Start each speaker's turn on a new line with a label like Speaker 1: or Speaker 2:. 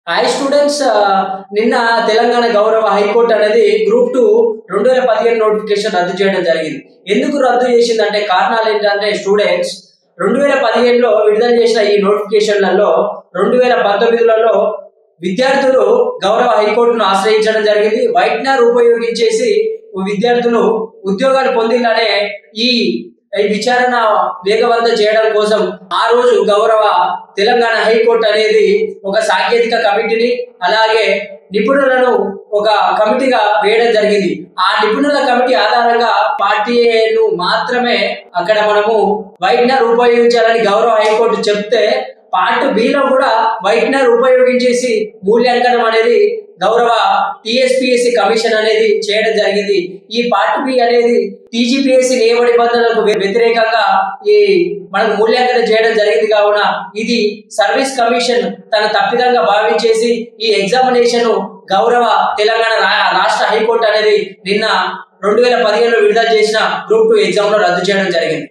Speaker 1: Hi students, నిన్న తెలంగాణ గౌరవ high court అనేది గ్రూప్ 2 2015 నోటిఫికేషన్ రద్దు చేయడం జరిగింది. ఎందుకు రద్దు చేసిందంటే కారణాలు ఏంటంటే స్టూడెంట్స్ 2015లో విడుదల చేసిన ఈ నోటిఫికేషన్లలో 2019లలో విద్యార్థులు గౌరవ హైకోర్టును ఆశ్రయించడం జరిగింది. వైట్నర్ ఉపయోగించేసి విద్యార్థులు ఉద్యోగాలు పొందిందనే ఈ విచారణ వేగవంతం చేయడం కోసం ఆ రోజు గౌరవ తెలంగాణ హైకోర్టు అనేది ఒక సాంకేతిక కమిటీని అలాగే నిపుణులను ఒక కమిటీగా వేయడం జరిగింది. ఆ నిపుణుల కమిటీ ఆధారంగా పార్టీను మాత్రమే అక్కడ మనము వైట్నర్ ఉపయోగించాలని గౌరవ హైకోర్టు చెప్తే పార్ట్ బిలో కూడా వైట్నర్ ఉపయోగించేసి మూల్యాంకనం అనేది గౌరవ టీఎస్పీఎస్సీ కమిషన్ అనేది చేయడం జరిగింది. ఈ పార్ట్ బి అనేది టీజీపీఎస్సీ నియమ నిబంధనలకు వ్యతిరేకంగా మనకు మూల్యాంకనం చేయడం జరిగింది. కావున ఇది సర్వీస్ కమిషన్ తన తప్పిదంగా భావించేసి ఈ ఎగ్జామినేషన్ గౌరవ తెలంగాణ రాష్ట్ర హైకోర్టు అనేది నిన్న 2015లో విడుదల చేసిన గ్రూప్ 2 ఎగ్జామ్ లో రద్దు చేయడం జరిగింది.